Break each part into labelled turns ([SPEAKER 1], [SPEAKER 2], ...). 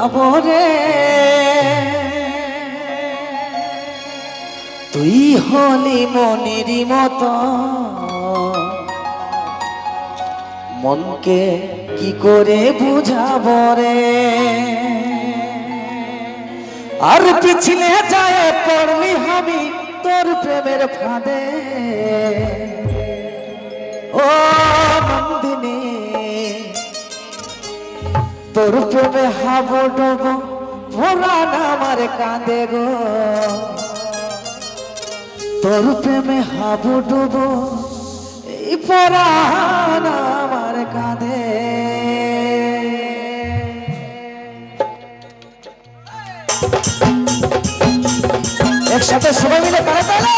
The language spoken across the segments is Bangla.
[SPEAKER 1] ভাবরে তুই হলি মনেরই মতো মনকে কি করে বুঝাবো রে আর পিছলে যায় পড়লি আমি তোর প্রেমের ফাঁদে ও নন্দিনী তোর প্রেমে হাবো ডোবো ভোরান আমার কাঁদে গো তোর প্রেমে হাবো ডোবো এই পরাণ আমার কাঁদে একসাথে সবাই মিলে তালে তালে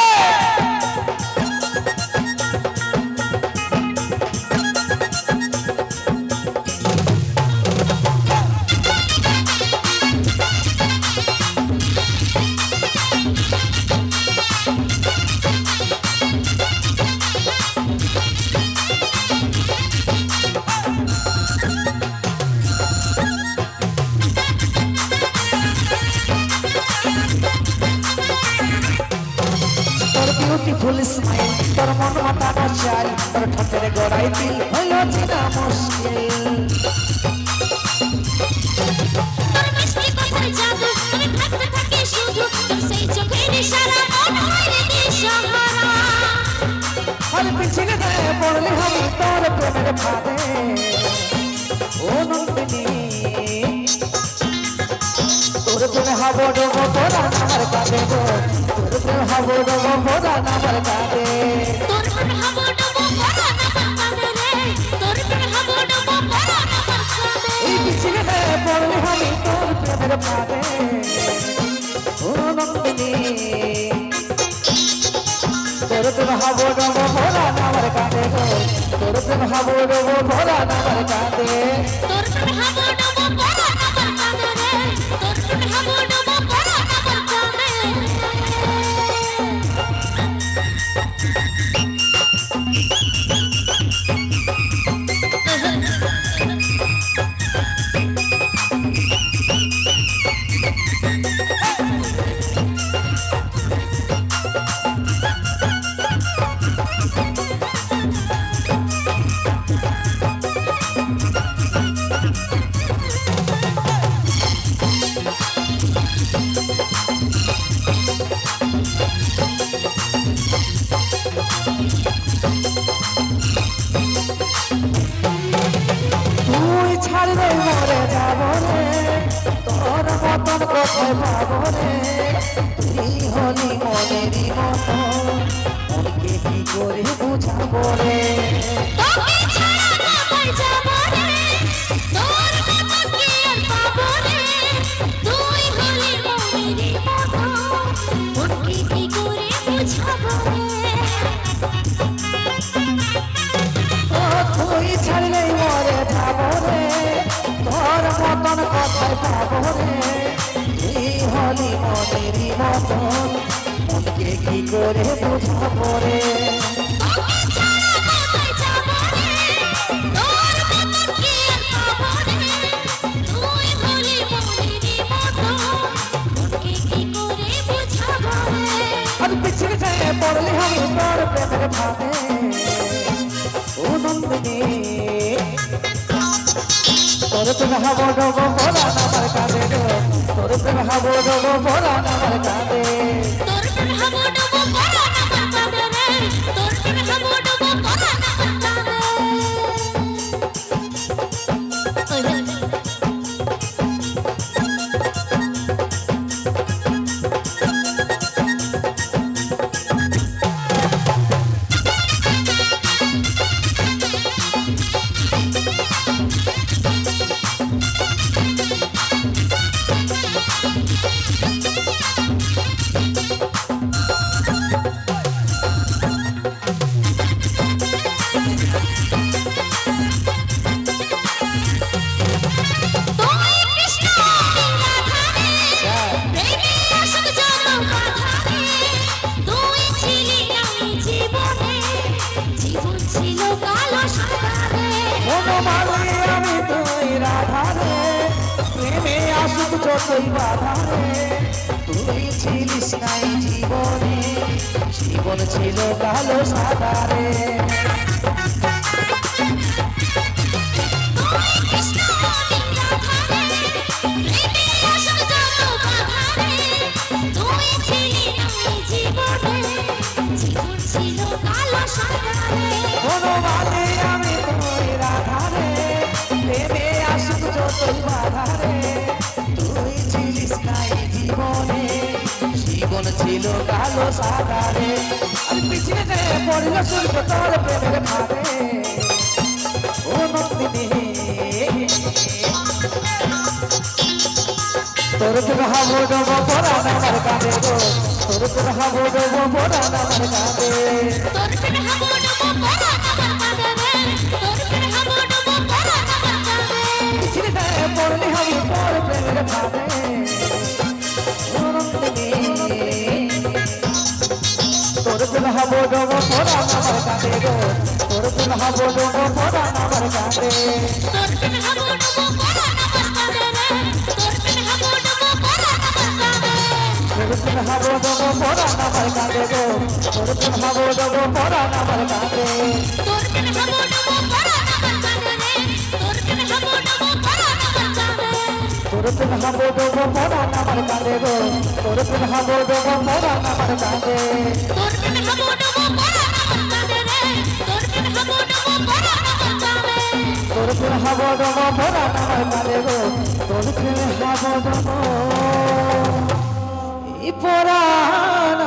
[SPEAKER 1] beautiful smile তোর মন মাতানো চাই তোর ঠোঁটের গড়াই দিল হলো চিনা মুশকিল
[SPEAKER 2] তোর মিষ্টি কথার জাদু আমি ভাবতে থাকি শুধু তোর সেই চোখের ইশারা মন হয় রে দিশাহারা
[SPEAKER 1] আর পিছনে যায় পড়লে আমি তোর প্রেমের ফাঁদে ও নন্দিনী তোর প্রেমে হাবো ডোবো পরাণ আমার কাঁদে গো তোর প্রেমে হাবো ডোবো পরাণ আমার কাঁদে
[SPEAKER 2] তোর প্রেমে হাবো ডোবো পরাণ আমার কাঁদে রে তোর প্রেমে হাবো ডোবো পরাণ আমার কাঁদে
[SPEAKER 1] এই পিছনে যায় পড়লে আমি তোর প্রেমের ফাঁদে ও নন্দিনী তোর প্রেমে হাবো ডোবো পরাণ আমার কাঁদে গো তোর প্রেমে হাবো ডোবো পরাণ আমার কাঁদে
[SPEAKER 2] তোর প্রেমে হাবো ডোবো পরাণ আমার কাঁদে রে তোর প্রেমে হাবো ডোবো পরাণ আমার কাঁদে
[SPEAKER 1] তুই ছাড়লে মরে যাব রে তোর মতন কোথায় পাবো রে তুই হলি মনেরই মতো মনকে কি করে বুঝাবো রে
[SPEAKER 2] তোকে ছাড়া কোথায় যাব রে তোর মতন কি আর পাবো রে তুই হলি মনেরই মতো মনকে কি করে বুঝাবো রে
[SPEAKER 1] ও তুই ছাড়লে মরে যাব রে তোর মতন কোথায় পাবো রে তুই হলি মনেরই মতো মনকে কি করে বুঝাবো রে
[SPEAKER 2] তোকে ছাড়া কোথায় যাব রে তোর মতন কি আর পাবো রে তুই হলি মনেরই মতো মনকে কি করে বুঝাবো রে
[SPEAKER 1] আর পিছনে যায় পড়লে আমি তোর প্রেমের ফাঁদে ও নন্দিনী তোর প্রেমে হাবো ডোবো পরাণ আমার কাঁদে গো তোর প্রেমে হাবো ডোবো পরাণ আমার কাঁদে
[SPEAKER 2] তোর প্রেমে হাবো ডোবো পরাণ আমার কাঁদে রে তোর প্রেমে হাবো ডোবো পরাণ আমার কাঁদে
[SPEAKER 1] যতই বাধা রে তুই ছিলিস নাই জীবনে জীবন ছিল কালো সাদা রে
[SPEAKER 2] কৃষ্ণ তুই ছিলি নাই জীবনে জীবন ছিল কালো সাদা রে
[SPEAKER 1] বনমালী আমি তোর রাধা রে প্রেমে আসুক যতই বাধা রে তুই ছিলিস নাই জীবনে জীবন ছিল কালো সাদা রে আর পিছনে যে পড়ল সূর্য তোর প্রেমের ভারে ও নন্দিনী তোর হাবো ডব পরাণ আমার কাঁদে গো তোর হাবো ডব পরাণ আমার কাঁদে
[SPEAKER 2] তোর প্রেমে হাবুডুবু পরাণ আমার কাঁদে রে তোর প্রেমে হাবুডুবু পরাণ আমার কাঁদে
[SPEAKER 1] পিছনে যে পড়লি হবি তোর প্রেমের ভারে ও নন্দিনী তোর হাবো ডব পরাণ আমার কাঁদে গো তোর হাবো ডব পরাণ আমার কাঁদে
[SPEAKER 2] তোর প্রেমে হাবুডুবু পরাণ আমার কাঁদে রে তোর প্রেমে হাবুডুবু পরাণ আমার কাঁদে
[SPEAKER 1] তোর হাবো ডব পরাণ আমার কাঁদে গো তোর হাবো ডব পরাণ আমার কাঁদে
[SPEAKER 2] তোর প্রেমে হাবুডুবু পরাণ আমার কাঁদে রে তোর প্রেমে হাবুডুবু পরাণ আমার কাঁদে
[SPEAKER 1] তোর হাবো ডব পরাণ আমার কাঁদে গো তোর হাবো ডব পরাণ আমার কাঁদে
[SPEAKER 2] তোর প্রেমে হাবুডুবু পরাণ আমার কাঁদে রে তোর প্রেমে হাবুডুবু পরাণ আমার কাঁদে
[SPEAKER 1] তোর হাবো ডব পরাণ আমার কাঁদে গো তোর হাবো ডব পরাণ